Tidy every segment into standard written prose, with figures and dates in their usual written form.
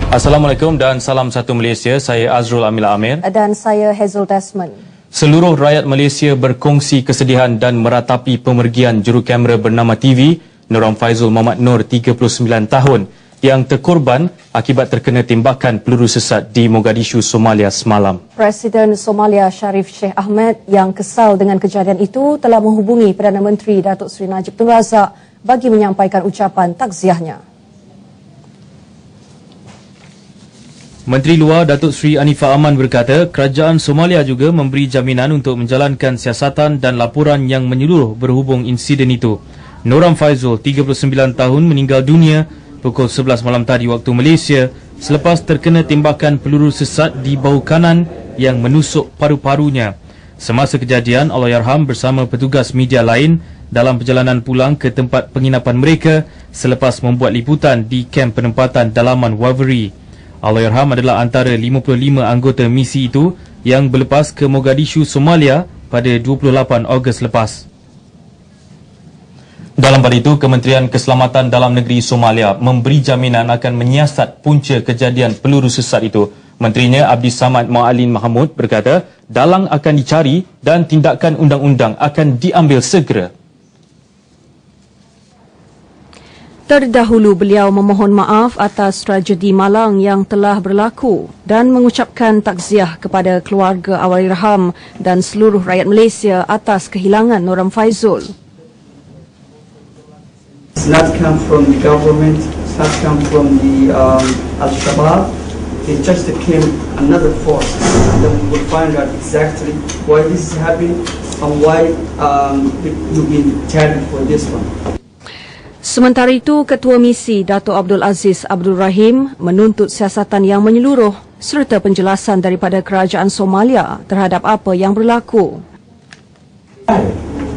Assalamualaikum dan salam satu Malaysia. Saya Azrul Amila Amir. Dan saya Hazel Desmond. Seluruh rakyat Malaysia berkongsi kesedihan dan meratapi pemergian jurukamera bernama TV Noram Faizul Mohamad Noor, 39 tahun, yang terkorban akibat terkena tembakan peluru sesat di Mogadishu, Somalia semalam. Presiden Somalia Sharif Sheikh Ahmed yang kesal dengan kejadian itu telah menghubungi Perdana Menteri Datuk Seri Najib Tun Razak bagi menyampaikan ucapan takziahnya. Menteri Luar Datuk Seri Anifah Aman berkata kerajaan Somalia juga memberi jaminan untuk menjalankan siasatan dan laporan yang menyeluruh berhubung insiden itu. Noram Faizul, 39 tahun, meninggal dunia pukul 11 malam tadi waktu Malaysia selepas terkena tembakan peluru sesat di bahu kanan yang menusuk paru-parunya. Semasa kejadian, Allahyarham bersama petugas media lain dalam perjalanan pulang ke tempat penginapan mereka selepas membuat liputan di kem penempatan dalaman Waverly. Allahyarham adalah antara 55 anggota misi itu yang berlepas ke Mogadishu, Somalia pada 28 Ogos lepas. Dalam pada itu, Kementerian Keselamatan Dalam Negeri Somalia memberi jaminan akan menyiasat punca kejadian peluru sesat itu. Menterinya Abdi Samad Ma'alin Mahmud berkata, dalang akan dicari dan tindakan undang-undang akan diambil segera. Terdahulu beliau memohon maaf atas tragedi malang yang telah berlaku dan mengucapkan takziah kepada keluarga Allahyarham dan seluruh rakyat Malaysia atas kehilangan Noram Faizul. It's not come from the government, it's not come from the Al-Shabaab. It just came another force, and then we will find out exactly why this is happening and why you've been targeted for this one. Sementara itu, Ketua Misi Dato' Abdul Aziz Abdul Rahim menuntut siasatan yang menyeluruh serta penjelasan daripada kerajaan Somalia terhadap apa yang berlaku.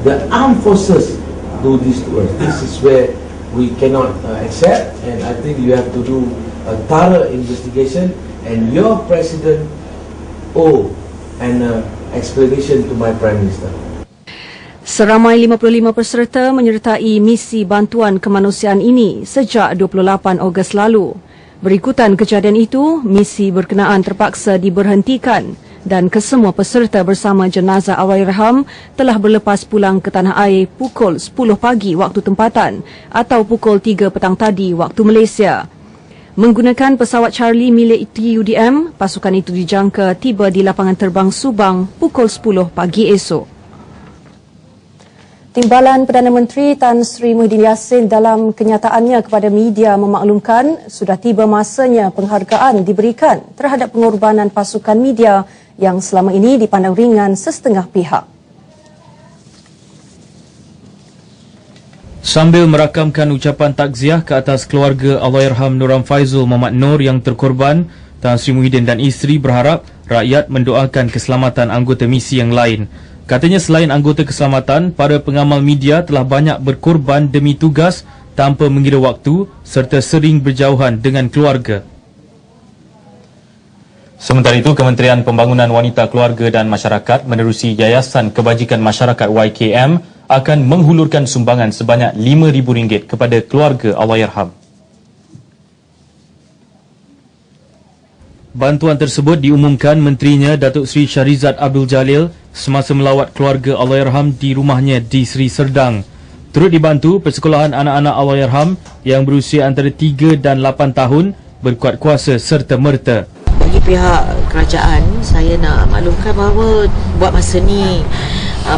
The armed forces do this to us. This is where we cannot accept, and I think you have to do a thorough investigation, and your president owe an explanation to my Prime Minister. Seramai 55 peserta menyertai misi bantuan kemanusiaan ini sejak 28 Ogos lalu. Berikutan kejadian itu, misi berkenaan terpaksa diberhentikan dan kesemua peserta bersama jenazah Allahyarham telah berlepas pulang ke tanah air pukul 10 pagi waktu tempatan atau pukul 3 petang tadi waktu Malaysia. Menggunakan pesawat Charlie milik TUDM, pasukan itu dijangka tiba di lapangan terbang Subang pukul 10 pagi esok. Timbalan Perdana Menteri Tan Sri Muhyiddin Yassin dalam kenyataannya kepada media memaklumkan sudah tiba masanya penghargaan diberikan terhadap pengorbanan pasukan media yang selama ini dipandang ringan sesetengah pihak. Sambil merakamkan ucapan takziah ke atas keluarga Allahyarham Noram Faizul Mohamad Noor yang terkorban, Tan Sri Muhyiddin dan isteri berharap rakyat mendoakan keselamatan anggota misi yang lain. Katanya selain anggota keselamatan, para pengamal media telah banyak berkorban demi tugas tanpa mengira waktu serta sering berjauhan dengan keluarga. Sementara itu, Kementerian Pembangunan Wanita, Keluarga dan Masyarakat menerusi Yayasan Kebajikan Masyarakat YKM akan menghulurkan sumbangan sebanyak RM5,000 kepada keluarga Allahyarham. Bantuan tersebut diumumkan menterinya Datuk Seri Shahrizad Abdul Jalil semasa melawat keluarga Allahyarham di rumahnya di Seri Serdang. Turut dibantu persekolahan anak-anak Allahyarham yang berusia antara 3 dan 8 tahun berkuat kuasa serta merta. Bagi pihak kerajaan, saya nak maklumkan bahawa buat masa ni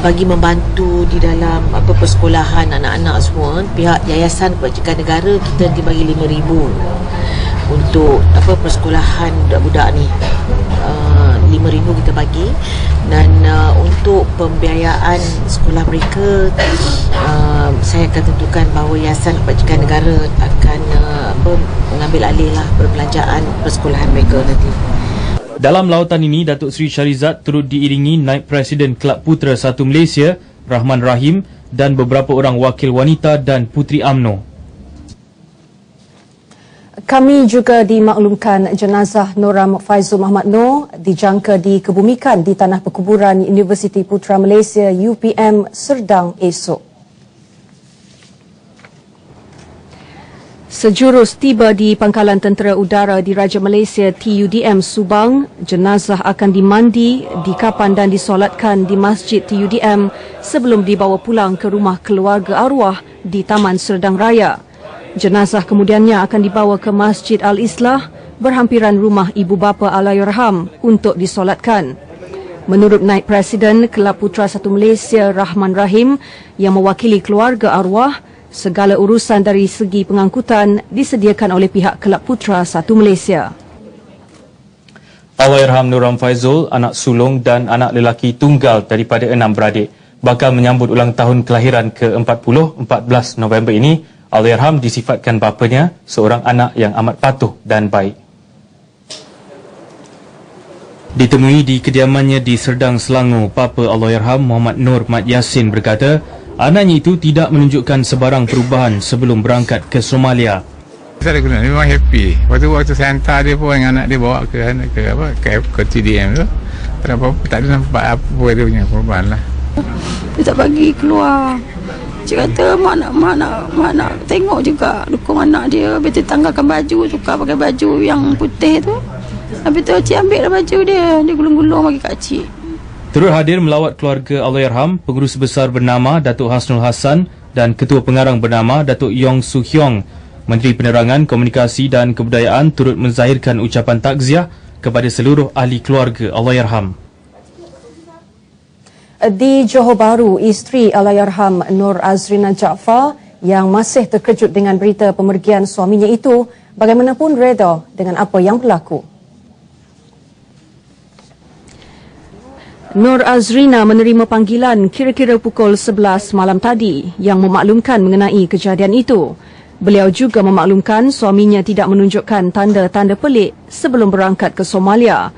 bagi membantu di dalam persekolahan anak-anak semua, pihak Yayasan Kebajikan Negara kita dibagi RM5,000 untuk persekolahan budak-budak ni. RM5,000 kita bagi, dan untuk pembiayaan sekolah mereka saya akan tentukan bahawa Yayasan Kebajikan Negara akan mengambil alih lah perbelanjaan persekolahan mereka nanti. Dalam lautan ini, Datuk Seri Shahrizad turut diiringi Naib Presiden Kelab Putera 1 Malaysia, Rahman Rahim, dan beberapa orang wakil wanita dan puteri UMNO. Kami juga dimaklumkan jenazah Noram Faizul Mohamad Noor dijangka dikebumikan di Tanah Perkuburan Universiti Putra Malaysia UPM Serdang esok. Sejurus tiba di Pangkalan Tentera Udara Diraja Malaysia TUDM Subang, jenazah akan dimandi, dikapan dan disolatkan di Masjid TUDM sebelum dibawa pulang ke rumah keluarga arwah di Taman Serdang Raya. Jenazah kemudiannya akan dibawa ke Masjid Al-Islah berhampiran rumah ibu bapa Allahyarham untuk disolatkan. Menurut Naib Presiden Kelab Putra 1 Malaysia Rahman Rahim yang mewakili keluarga arwah, segala urusan dari segi pengangkutan disediakan oleh pihak Kelab Putra 1 Malaysia. Allahyarham Nuram Faizul, anak sulung dan anak lelaki tunggal daripada 6 beradik, bakal menyambut ulang tahun kelahiran ke-40 14 November ini. Allahyarham disifatkan bapanya seorang anak yang amat patuh dan baik. Ditemui di kediamannya di Serdang, Selangor, Papa Allahyarham Muhammad Nur Mat Yassin berkata, anaknya itu tidak menunjukkan sebarang perubahan sebelum berangkat ke Somalia. Saya guna memang happy. Waktu saya hantar dia pun yang anak dia bawa ke TDM tu, tak ada nampak apa dia punya perubahan lah. Dia tak bagi keluar. Cik kata mak nak tengok juga dukung anak dia. Habis tu tanggalkan baju, tukar pakai baju yang putih tu. Habis tu cik ambil lah baju dia. Dia gulung-gulung bagi kat cik. Turut hadir melawat keluarga Allahyarham, Pengurus Besar bernama Datuk Hasnul Hassan dan Ketua Pengarang bernama Datuk Yong Su Hyong. Menteri Penerangan, Komunikasi dan Kebudayaan turut menzahirkan ucapan takziah kepada seluruh ahli keluarga Allahyarham. Di Johor Bahru, isteri Allahyarham Nur Azrina Jaafar yang masih terkejut dengan berita pemergian suaminya itu, bagaimanapun reda dengan apa yang berlaku. Nur Azrina menerima panggilan kira-kira pukul 11 malam tadi yang memaklumkan mengenai kejadian itu. Beliau juga memaklumkan suaminya tidak menunjukkan tanda-tanda pelik sebelum berangkat ke Somalia.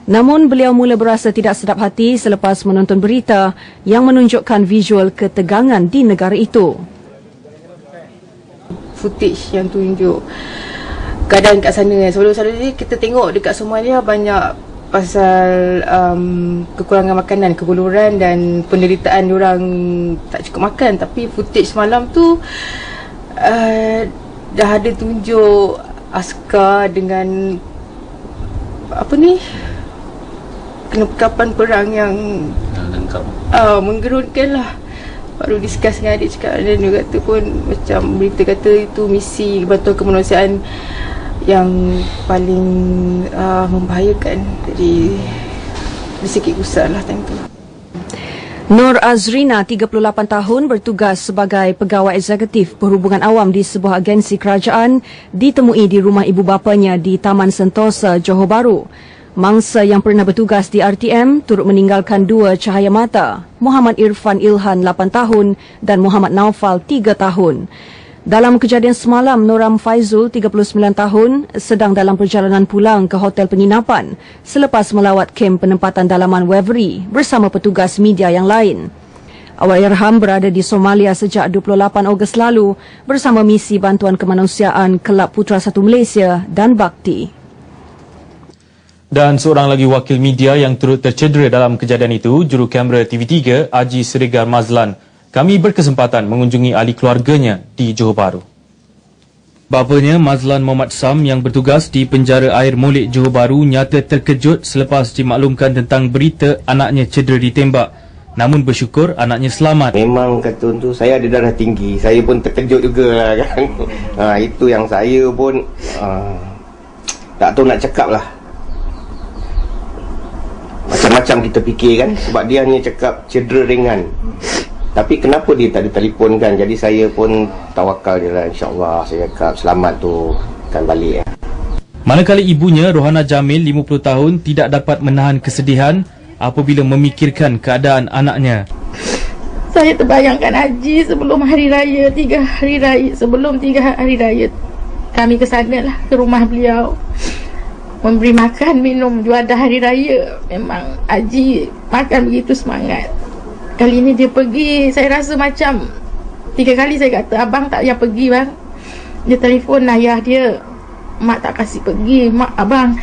Namun beliau mula berasa tidak sedap hati selepas menonton berita yang menunjukkan visual ketegangan di negara itu. Footage yang tunjuk keadaan kat sana. Sebelum ni kita tengok dekat Somalia banyak pasal kekurangan makanan, kebuluran dan penderitaan diorang tak cukup makan. Tapi footage semalam tu dah ada tunjuk askar dengan perlengkapan perang yang menggerunkan lah. Baru discuss dengan adik cakap, dan dia kata pun macam berita kata itu misi bantuan kemanusiaan yang paling membahayakan. Jadi sedikit gusar lah time tu. Nur Azrina, 38 tahun, bertugas sebagai pegawai eksekutif perhubungan awam di sebuah agensi kerajaan, ditemui di rumah ibu bapanya di Taman Sentosa, Johor Bahru. Mangsa yang pernah bertugas di RTM turut meninggalkan dua cahaya mata, Muhammad Irfan Ilhan 8 tahun dan Muhammad Naufal 3 tahun. Dalam kejadian semalam, Nuram Faizul 39 tahun sedang dalam perjalanan pulang ke hotel penginapan selepas melawat kem penempatan dalaman Waverley bersama petugas media yang lain. Allahyarham berada di Somalia sejak 28 Ogos lalu bersama misi bantuan kemanusiaan Kelab Putra 1 Malaysia dan Bakti. Dan seorang lagi wakil media yang turut tercedera dalam kejadian itu, juru kamera TV3 Haji Sregar Mazlan. Kami berkesempatan mengunjungi ahli keluarganya di Johor Bahru. Bapanya, Mazlan Muhammad Sam, yang bertugas di penjara air Molek Johor Bahru, nyata terkejut selepas dimaklumkan tentang berita anaknya cedera ditembak. Namun bersyukur anaknya selamat. Memang kata tu saya ada darah tinggi. Saya pun terkejut juga lah kan. Itu yang saya pun tak tahu nak cakap lah. Macam-macam kita fikir kan. Sebab dia hanya cakap cedera ringan. Tapi kenapa dia tak ditelefonkan? Jadi saya pun tawakal je lah. InsyaAllah saya cakap selamat tu akan balik ya. Manakala ibunya, Rohana Jamil, 50 tahun, tidak dapat menahan kesedihan apabila memikirkan keadaan anaknya. Saya terbayangkan Haji sebelum hari raya, 3 hari raya, sebelum 3 hari raya kami ke sana lah, ke rumah beliau, memberi makan, minum juadah hari raya. Memang Haji makan begitu semangat. Kali ni dia pergi, saya rasa macam 3 kali saya kata, abang tak payah pergi bang. Dia telefon ayah dia, mak tak kasih pergi, mak abang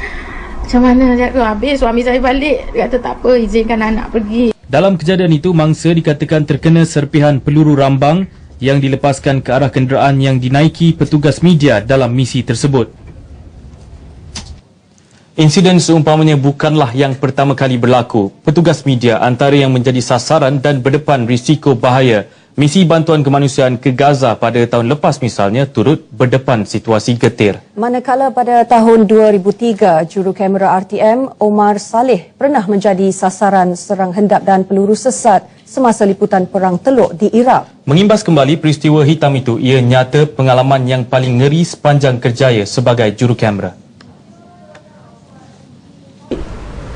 macam mana. Dia kata, habis suami saya balik, dia kata tak apa, izinkan anak pergi. Dalam kejadian itu, mangsa dikatakan terkena serpihan peluru rambang yang dilepaskan ke arah kenderaan yang dinaiki petugas media dalam misi tersebut. Insiden seumpamanya bukanlah yang pertama kali berlaku. Petugas media antara yang menjadi sasaran dan berdepan risiko bahaya misi bantuan kemanusiaan ke Gaza pada tahun lepas misalnya turut berdepan situasi getir. Manakala pada tahun 2003, juru kamera RTM Omar Saleh pernah menjadi sasaran serang hendap dan peluru sesat semasa liputan Perang Teluk di Iraq. Mengimbas kembali peristiwa hitam itu, ia nyata pengalaman yang paling ngeri sepanjang kerjaya sebagai juru kamera.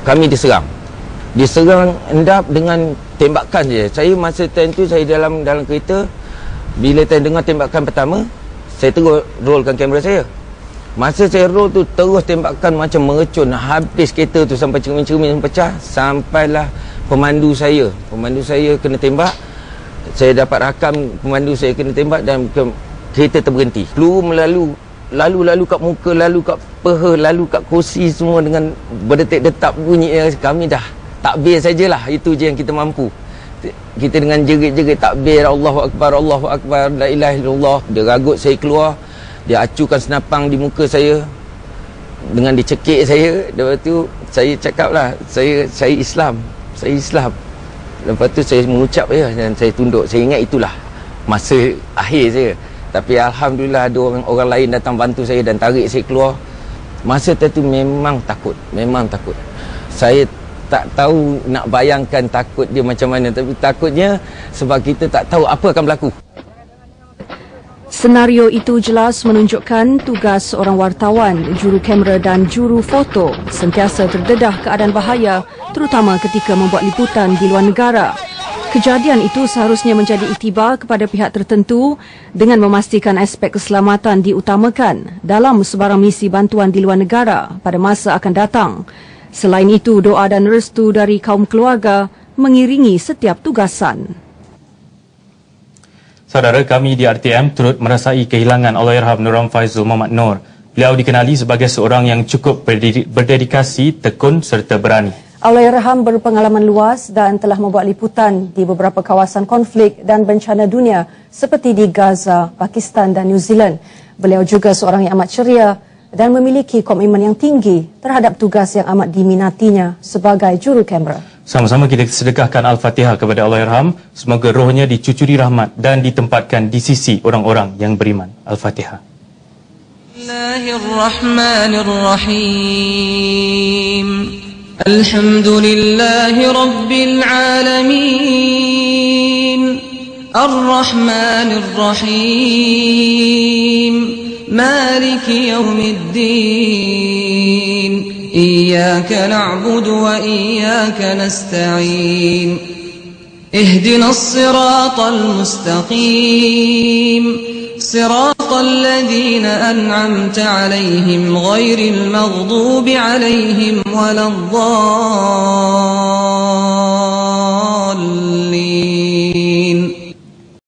Kami diserang endap dengan tembakan je. Saya masa time tu saya dalam kereta, bila saya dengar tembakan pertama, saya terus rollkan kamera saya. Masa saya roll tu terus tembakan macam meracun, habis kereta tu sampai cermin-cermin pecah, sampailah pemandu saya kena tembak. Saya dapat rakam pemandu saya kena tembak dan kereta terberhenti. Peluru lalu kat muka, lalu kat peha, lalu kat kursi, semua dengan berdetak-detak bunyi. Kami dah takbir sajalah, itu je yang kita mampu. Kita dengan jerit-jerit takbir, Allahu Akbar, la ilaha illallah. Dia ragut saya keluar, dia acukan senapang di muka saya dengan dicekik saya. Lepas tu saya cakap lah, saya Islam. Lepas tu saya mengucap dan saya tunduk. Saya ingat itulah masa akhir saya. Tapi alhamdulillah ada orang lain datang bantu saya dan tarik saya keluar. Masa tu memang takut. Saya tak tahu nak bayangkan takut dia macam mana, tapi takutnya sebab kita tak tahu apa akan berlaku. Senario itu jelas menunjukkan tugas seorang wartawan, juru kamera dan juru foto sentiasa terdedah keadaan bahaya, terutama ketika membuat liputan di luar negara. Kejadian itu seharusnya menjadi iktibar kepada pihak tertentu dengan memastikan aspek keselamatan diutamakan dalam sebarang misi bantuan di luar negara pada masa akan datang. Selain itu, doa dan restu dari kaum keluarga mengiringi setiap tugasan. Saudara, kami di RTM turut merasai kehilangan Allahyarham Nuram Faizul Muhammad Noor. Beliau dikenali sebagai seorang yang cukup berdedikasi, tekun serta berani. Allahyarham berpengalaman luas dan telah membuat liputan di beberapa kawasan konflik dan bencana dunia seperti di Gaza, Pakistan dan New Zealand. Beliau juga seorang yang amat ceria dan memiliki komitmen yang tinggi terhadap tugas yang amat diminatinya sebagai juru kamera. Sama-sama kita sedekahkan Al-Fatihah kepada Allahyarham. Semoga rohnya dicucuri rahmat dan ditempatkan di sisi orang-orang yang beriman. Al-Fatihah. Bismillahirrahmanirrahim. Alhamdulillahi Rabbil Alamin. Ar-Rahmanir Rahim. Maliki Yawmiddin. Iyyaka na'budu wa iyyaka nasta'in. Ihdinas siratal mustaqim. صراط الذين أنعمت عليهم غير المغضوب عليهم ولا الضالين.